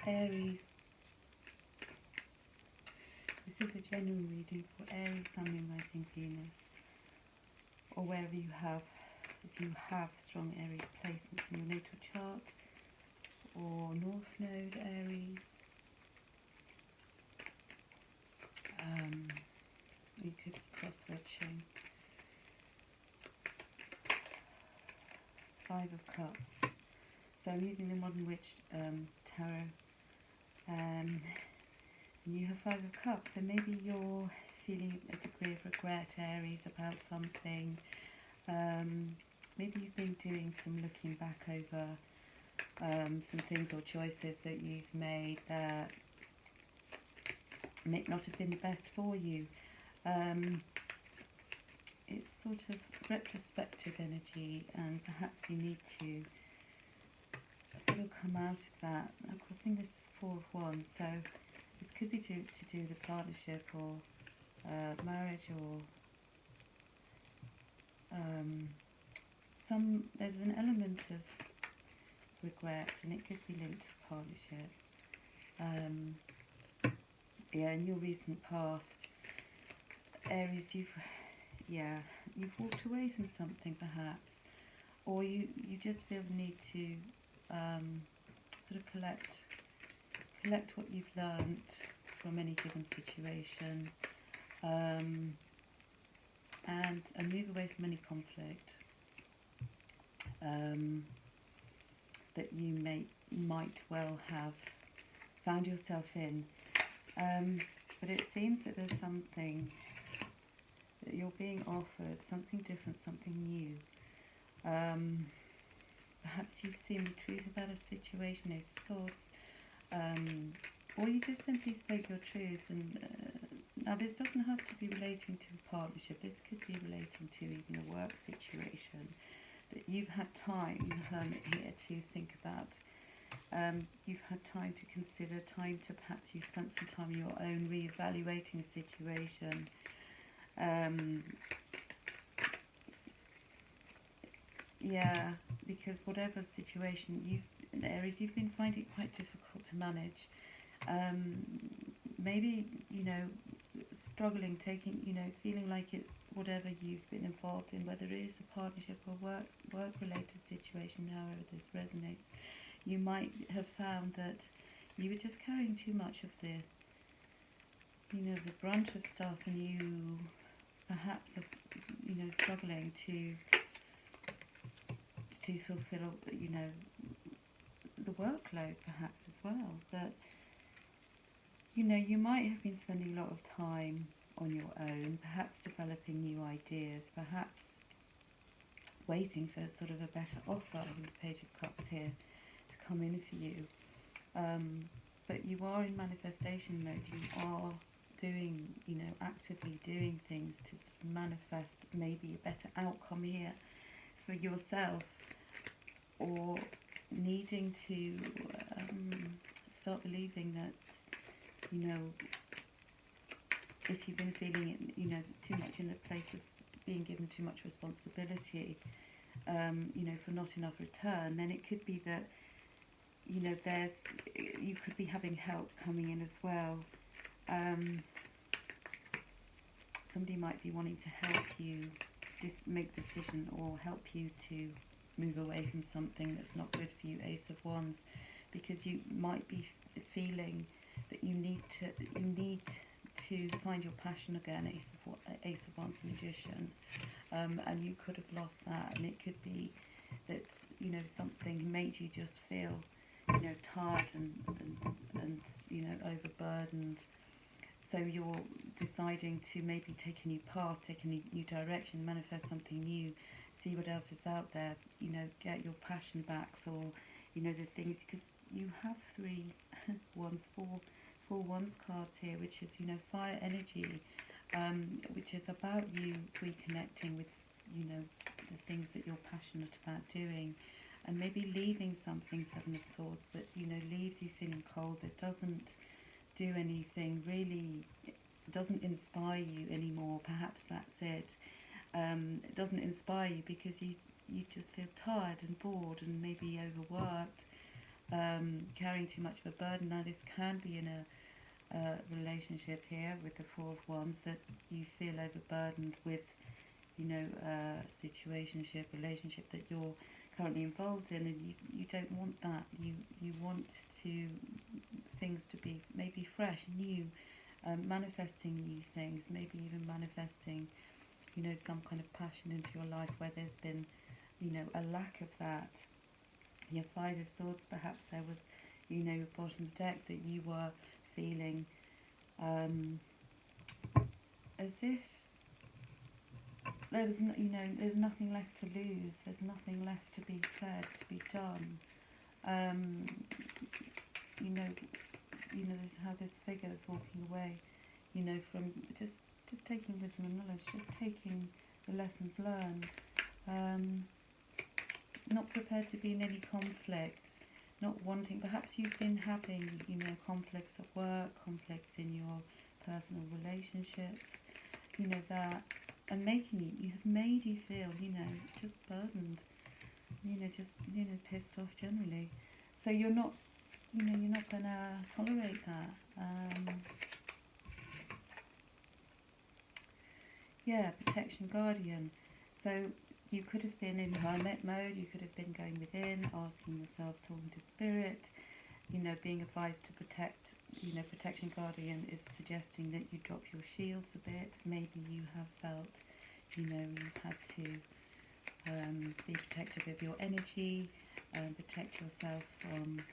Aries. This is a general reading for Aries, Sun, Moon, Rising, Venus, or wherever you have, if you have strong Aries placements in your natal chart, or North Node Aries. You could be cross-switching. Five of Cups. So I'm using the Modern Witch Tarot. And you have Five of Cups, so maybe you're feeling a degree of regret, Aries, about something. Maybe you've been doing some looking back over some things or choices that you've made that may not have been the best for you. It's sort of retrospective energy, and perhaps you need to sort of come out of that. I'm crossing this Four of Wands, so this could be to do with a partnership or marriage, or there's an element of regret, and it could be linked to partnership. Yeah, in your recent past, Aries, you've walked away from something perhaps, or you just feel the need to sort of collect what you've learnt from any given situation, and move away from any conflict that you might well have found yourself in. But it seems that there's something that you're being offered, something different, something new. Perhaps you've seen the truth about a situation, Ace of Swords, or you just simply spoke your truth. And now this doesn't have to be relating to a partnership. This could be relating to even a work situation that you've had time, the Hermit here, to think about. You've had time to consider, time to perhaps you spent some time on your own re-evaluating a situation. Yeah, because whatever situation Aries, you've been finding it quite difficult to manage. Maybe, struggling, feeling like it, whatever you've been involved in, whether it is a partnership or work-related situation, however this resonates, you might have found that you were just carrying too much of the brunt of stuff, and you perhaps are, struggling to fulfill, the workload perhaps as well. But, you might have been spending a lot of time on your own, perhaps developing new ideas, perhaps waiting for sort of a better offer with the Page of Cups here to come in for you. But you are in manifestation mode. You are doing, actively doing things to sort of manifest maybe a better outcome here for yourself, or needing to start believing that, if you've been feeling it, too much in a place of being given too much responsibility, for not enough return, then it could be that, you could be having help coming in as well. Somebody might be wanting to help you make a decision, or help you to move away from something that's not good for you, Ace of Wands, because you might be feeling that you need to find your passion again, Ace of Wands, Magician, and you could have lost that, and it could be that something made you just feel tired and overburdened. So you're deciding to maybe take a new path, take a new direction, manifest something new, see what else is out there, get your passion back for, the things, because you have three wands, four wands cards here, which is, fire energy, which is about you reconnecting with, the things that you're passionate about doing, and maybe leaving something, Seven of Swords, that, leaves you feeling cold, that doesn't do anything, really doesn't inspire you anymore. Perhaps that's it. It doesn't inspire you because you just feel tired and bored and maybe overworked, carrying too much of a burden. Now this can be in a relationship here with the Four of Wands, that you feel overburdened with, you know, situationship, relationship that you're currently involved in, and you don't want that. You want things to be maybe fresh, new, manifesting new things, maybe even manifesting, you know, some kind of passion into your life where there's been, you know, a lack of that. Your Five of Swords, perhaps there was, you know, bottom of the deck that you were feeling as if there was, you know, there's nothing left to lose. There's nothing left to be said, to be done. You know, there's how this figure is walking away. You know, from just taking wisdom and knowledge, just taking the lessons learned. Not prepared to be in any conflict. Not wanting. Perhaps you've been having, you know, conflicts at work, conflicts in your personal relationships. You know that. And you have made you feel, you know, just burdened, you know, just, you know, pissed off generally. So you're not, you know, you're not going to tolerate that. Yeah, protection, guardian. So you could have been in hermit mode, you could have been going within, asking yourself, talking to spirit, you know, being advised to protect. You know, protection guardian is suggesting that you drop your shields a bit. Maybe you have felt, you know, you've had to be protective of your energy, protect yourself from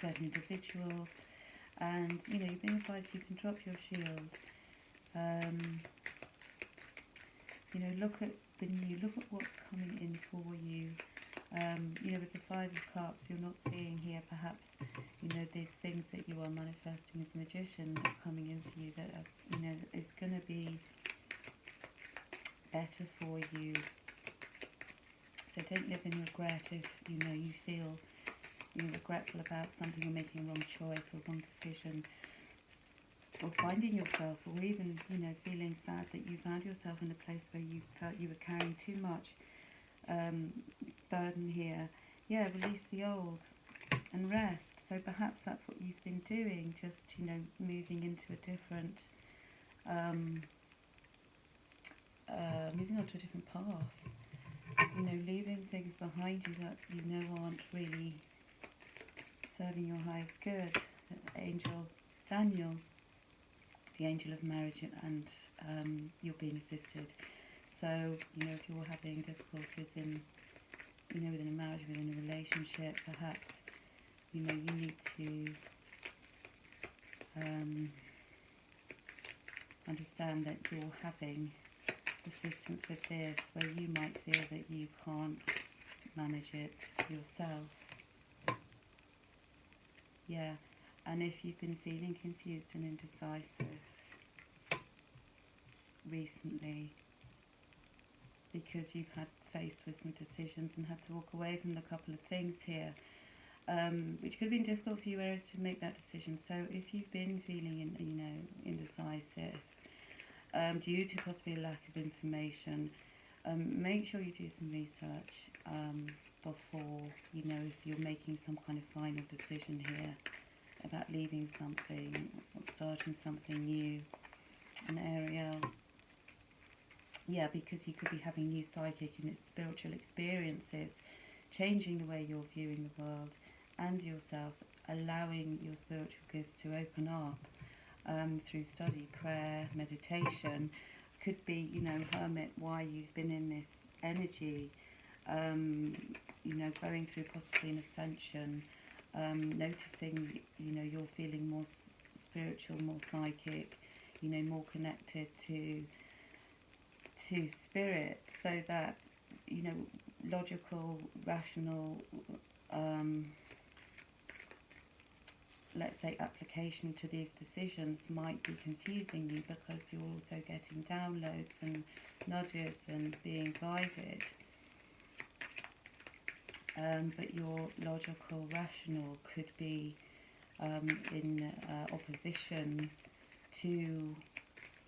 certain individuals, and, you know, you've been advised you can drop your shield. You know, look at what's coming in for you. You know, with the Five of Cups, you're not seeing here perhaps, you know, these things that you are manifesting as a magician that are coming in for you that are, you know, is going to be better for you. So don't live in regret if, you know, you feel you're regretful about something, or making a wrong choice or wrong decision, or finding yourself, or even, you know, feeling sad that you found yourself in a place where you felt you were carrying too much burden here. Yeah, release the old and rest. So perhaps that's what you've been doing, just, you know, moving into a different, moving on to a different path. You know, leaving things behind you that you know aren't really serving your highest good. Angel Daniel, the angel of marriage, and you're being assisted. So, you know, if you're having difficulties in, you know, within a marriage, within a relationship, perhaps, you know, you need to understand that you're having assistance with this, where you might feel that you can't manage it yourself. Yeah, and if you've been feeling confused and indecisive recently, because you've had faced with some decisions and had to walk away from a couple of things here, which could have been difficult for you, Aries, to make that decision. So if you've been feeling, you know, indecisive, due to possibly a lack of information, make sure you do some research before, you know, if you're making some kind of final decision here about leaving something or starting something new. An Ariel. Yeah, because you could be having new psychic and spiritual experiences, changing the way you're viewing the world and yourself, allowing your spiritual gifts to open up through study, prayer, meditation. Could be, you know, hermit, why you've been in this energy, you know, going through possibly an ascension, noticing, you know, you're feeling more spiritual, more psychic, you know, more connected to spirit, so that, you know, logical, rational, let's say, application to these decisions might be confusing you, because you're also getting downloads and nudges and being guided, but your logical, rational could be in opposition to,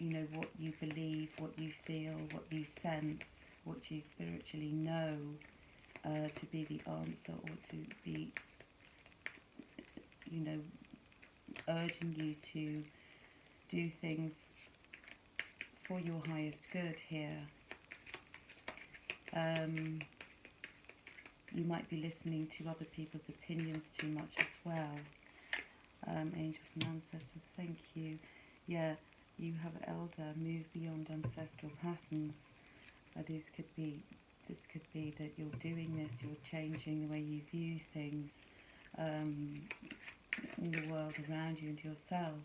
you know, what you believe, what you feel, what you sense, what you spiritually know. to be the answer, or to be, you know, urging you to do things for your highest good here. You might be listening to other people's opinions too much as well. Angels and ancestors, thank you. Yeah, you have elder, move beyond ancestral patterns. This could be that you're doing this, you're changing the way you view things in the world around you and yourself.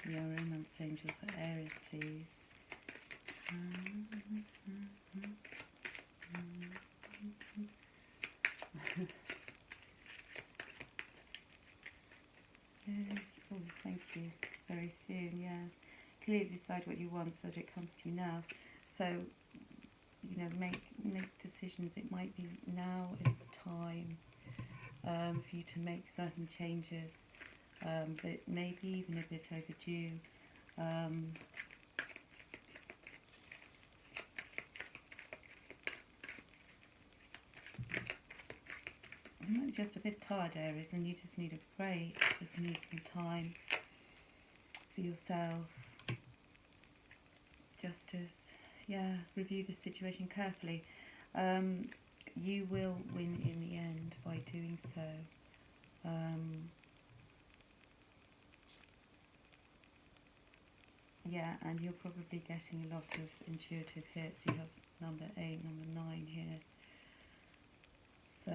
Yeah, romance angel for Aries, please. Aries, oh, thank you. Very soon, yeah. Clearly decide what you want so that it comes to you now. So, you know, make decisions. It might be now is the time for you to make certain changes that may be even a bit overdue. You might be just a bit tired, Aries, and you just need a break, just need some time for yourself. Justice, yeah, review the situation carefully. You will win in the end by doing so. Yeah, and you're probably getting a lot of intuitive hits. You have number 8, number 9 here. So,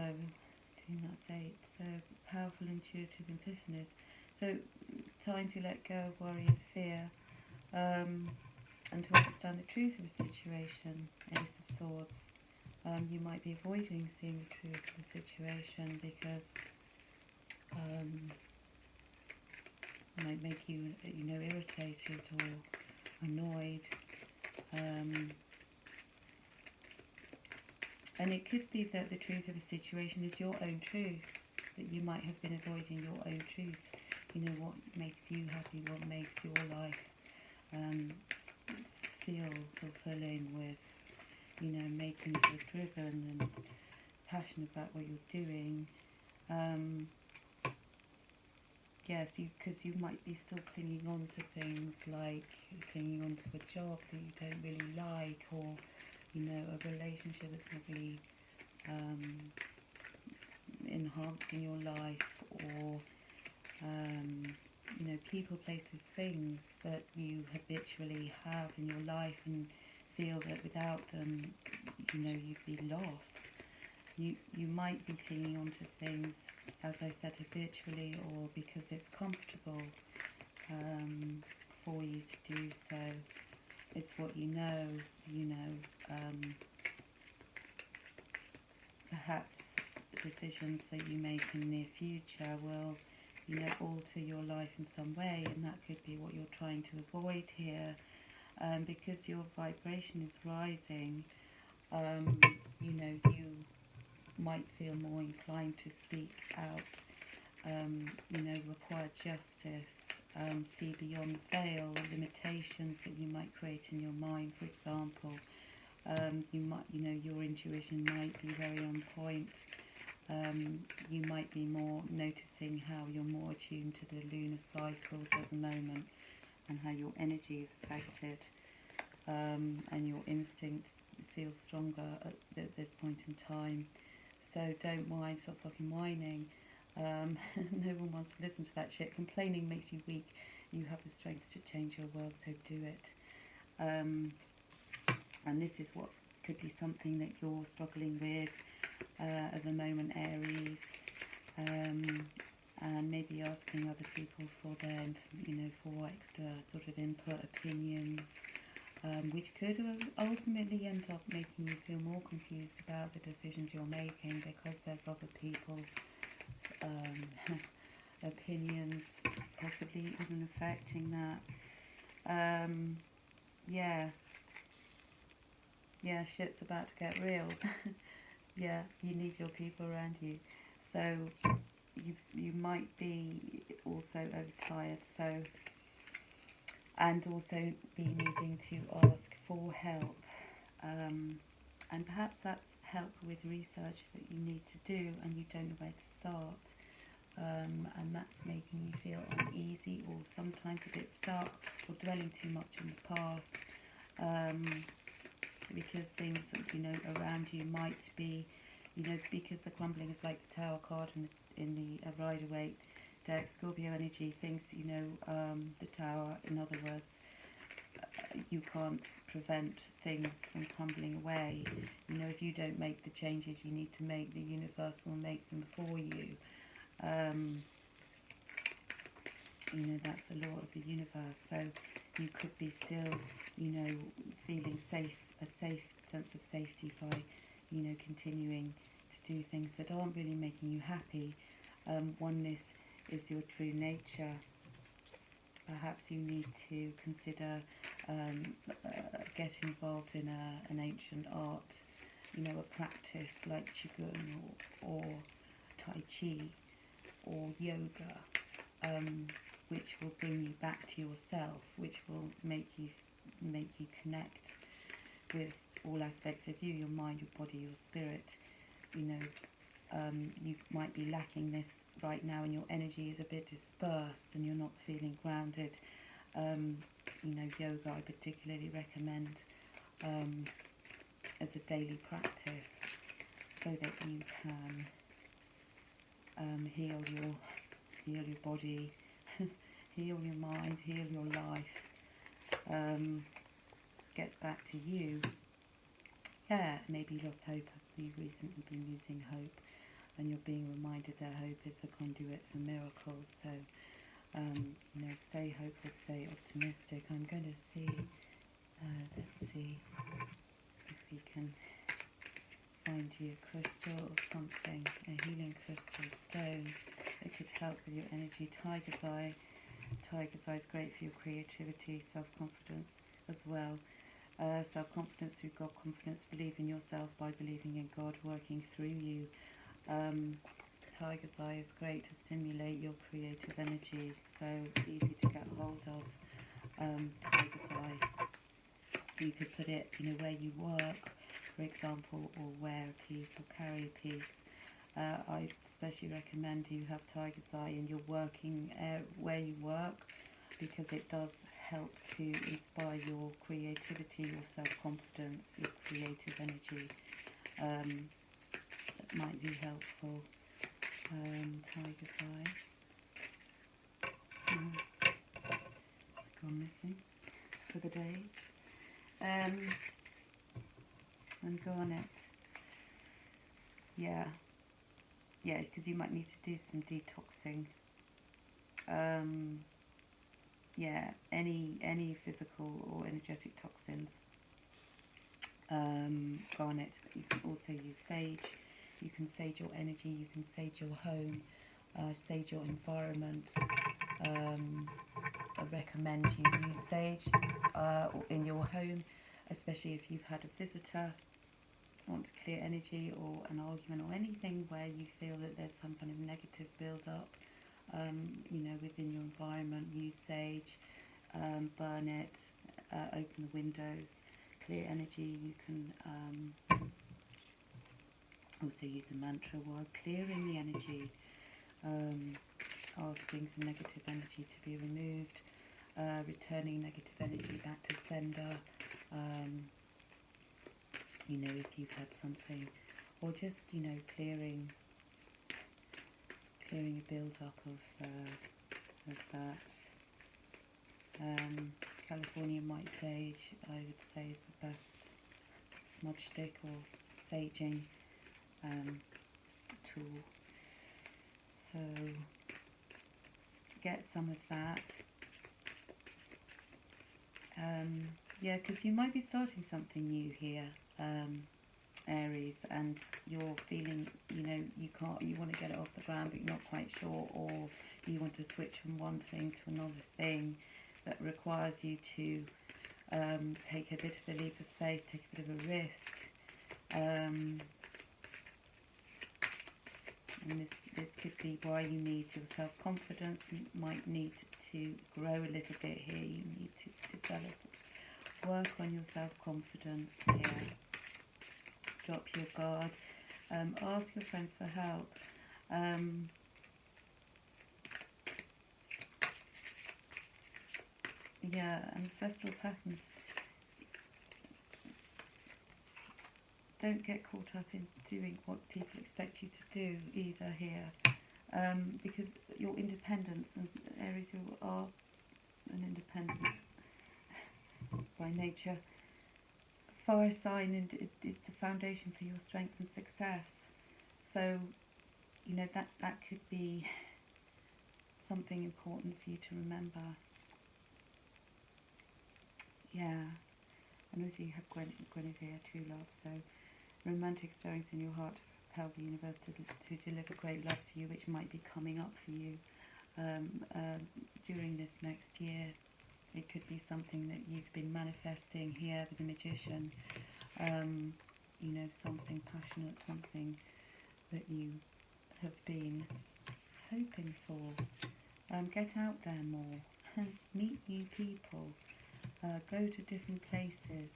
that's 8. So, powerful intuitive epiphanies. So, time to let go of worry and fear, and to understand the truth of the situation. Ace of Swords. You might be avoiding seeing the truth of the situation because it might make you, irritated or annoyed. And it could be that the truth of the situation is your own truth, that you might have been avoiding your own truth. You know, what makes you happy, what makes your life feel fulfilling, with, making you feel driven and passionate about what you're doing. Yes, because you might be still clinging on to things like clinging on to a job that you don't really like, or a relationship that's not really enhancing your life, or people, places, things that you habitually have in your life and feel that without them, you'd be lost. You might be clinging on to things, as I said, habitually, or because it's comfortable for you to do so. It's what you know. Perhaps decisions that you make in the near future will, alter your life in some way, and that could be what you're trying to avoid here, because your vibration is rising. You might feel more inclined to speak out, require justice, see beyond the veil, limitations that you might create in your mind, for example. You might, your intuition might be very on point. You might be more noticing how you're more attuned to the lunar cycles at the moment, and how your energy is affected, and your instinct feels stronger at this point in time. So don't whine, stop fucking whining. No one wants to listen to that shit. Complaining makes you weak. You have the strength to change your world, so do it. And this is what could be something that you're struggling with at the moment, Aries. And maybe asking other people for their, for extra sort of input, opinions, which could ultimately end up making you feel more confused about the decisions you're making, because there's other people's opinions possibly even affecting that. Yeah, shit's about to get real. Yeah, you need your people around you. So you might be also overtired. So and also be needing to ask for help. And perhaps that's help with research that you need to do and you don't know where to start. And that's making you feel uneasy or sometimes a bit stuck or dwelling too much on the past, because things around you might be, because the crumbling is like the Tower card in the Rider-Waite deck, Scorpio energy thinks, the Tower, in other words, you can't prevent things from crumbling away. If you don't make the changes you need to make, the universe will make them for you. That's the law of the universe. So you could be still, feeling safe, a safe sense of safety by, continuing to do things that aren't really making you happy. Oneness is your true nature. Perhaps you need to consider getting involved in an ancient art, a practice like Qigong or Tai Chi or yoga, which will bring you back to yourself, which will make you connect with all aspects of you, your mind, your body, your spirit. You might be lacking this right now and your energy is a bit dispersed and you're not feeling grounded. Yoga I particularly recommend as a daily practice so that you can heal your body, heal your mind, heal your life, get back to you. Yeah, maybe you lost hope. You've recently been losing hope, and you're being reminded that hope is the conduit for miracles. So, stay hopeful, stay optimistic. I'm going to see, let's see if we can find you a crystal or something, a healing crystal stone that could help with your energy. Tiger's Eye. Tiger's Eye is great for your creativity, self-confidence as well. Self-confidence through God confidence. Believe in yourself by believing in God working through you. Tiger's Eye is great to stimulate your creative energy, so easy to get hold of. Tiger's Eye. You could put it, where you work, for example, or wear a piece or carry a piece. I especially recommend you have Tiger's Eye in your working where you work, because it does help to inspire your creativity, your self-confidence, your creative energy. That might be helpful. Tiger's Eye. Gone missing for the day. And garnet. Yeah, because you might need to do some detoxing. Any physical or energetic toxins. Garnet, but you can also use sage. You can sage your energy, you can sage your home, sage your environment. I recommend you use sage in your home, especially if you've had a visitor, want to clear energy or an argument or anything where you feel that there's some kind of negative build-up, within your environment. Use sage, burn it, open the windows, clear energy. You can also use a mantra while clearing the energy, asking for negative energy to be removed, returning negative energy back to sender, if you've had something, or just, clearing a build-up of that. California white sage, I would say, is the best smudge stick or saging tool. So get some of that. Because you might be starting something new here, Aries, and you're feeling, you want to get it off the ground, but you're not quite sure, or you want to switch from one thing to another thing that requires you to take a bit of a leap of faith, take a bit of a risk. And this this could be why you need your self-confidence. You might need to grow a little bit here. You need to develop, work on your self-confidence here. Drop your guard. Ask your friends for help. Yeah, ancestral patterns. Don't get caught up in doing what people expect you to do either here, because your independence, and Aries, you are an independent by nature. Fire sign, and it's a foundation for your strength and success. So, you know, that could be something important for you to remember. Yeah, and also you have Guinevere, true love, so romantic stirrings in your heart to propel the universe to deliver great love to you, which might be coming up for you during this next year. It could be something that you've been manifesting here with the Magician, you know, something passionate, something that you have been hoping for. Get out there more, meet new people, go to different places.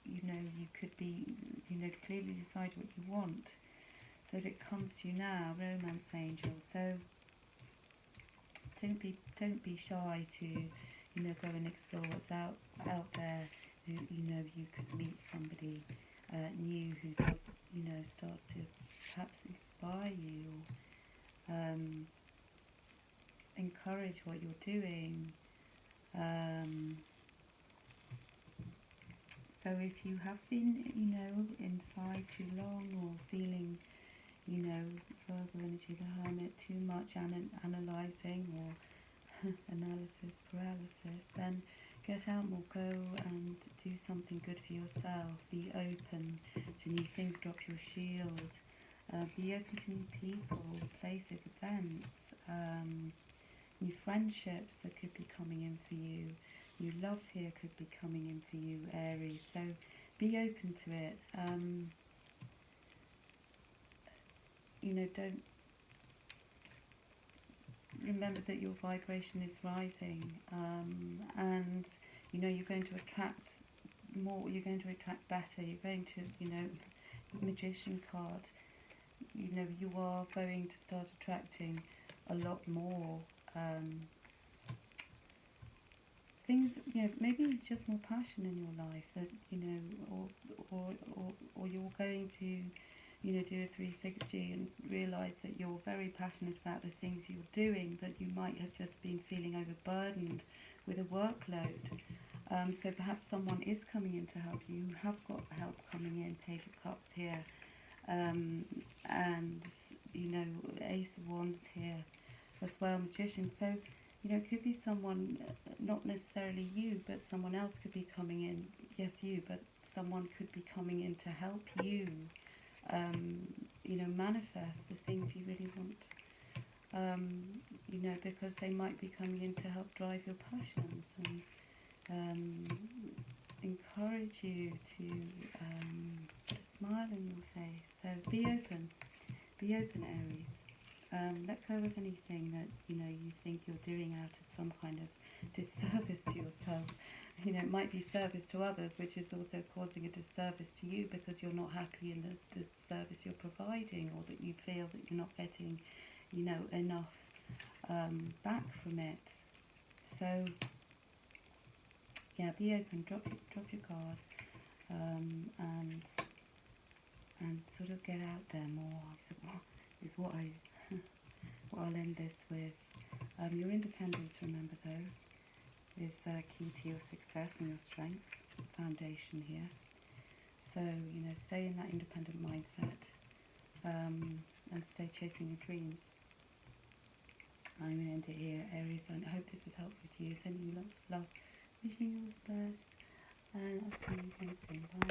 You know, you could be, you know, clearly decide what you want so that it comes to you now, romance angel. So don't be shy to, you know, go and explore what's out there. You know, you could meet somebody new who does, you know, starts to perhaps inspire you, or encourage what you're doing. So if you have been, you know, inside too long, or feeling, you know, Virgo energy, the Hermit, too much analysing or analysis paralysis, then get out more, go and do something good for yourself. Be open to new things, drop your shield, be open to new people, places, events, new friendships that could be coming in for you. New love here could be coming in for you, Aries. So be open to it. You know, don't remember that your vibration is rising, and you know you're going to attract more. You're going to attract better. You're going to, you know, Magician card. You know, you are going to start attracting a lot more. Things, you know, maybe just more passion in your life, that, you know, or you're going to, you know, do a 360 and realise that you're very passionate about the things you're doing, but you might have just been feeling overburdened with a workload. So perhaps someone is coming in to help you. You have got help coming in, Page of Cups here, and, you know, Ace of Wands here as well, Magician. So, you know, it could be someone, not necessarily you, but someone else could be coming in. Yes, you, but someone could be coming in to help you, you know, manifest the things you really want, you know, because they might be coming in to help drive your passions and encourage you to put a smile on your face. So be open, Aries. Let go of anything that, you know, you think you're doing out of some kind of disservice to yourself. You know, it might be service to others, which is also causing a disservice to you because you're not happy in the service you're providing, or that you feel that you're not getting, you know, enough back from it. So yeah, be open, drop your guard, and sort of get out there more. So is what I'll end this with. Your independence, remember though, is key to your success and your strength, foundation here. So, you know, stay in that independent mindset, and stay chasing your dreams. I'm going to end it here, Aries. I hope this was helpful to you. Sending you lots of love, wishing you all the best, and I'll see you again soon. Bye.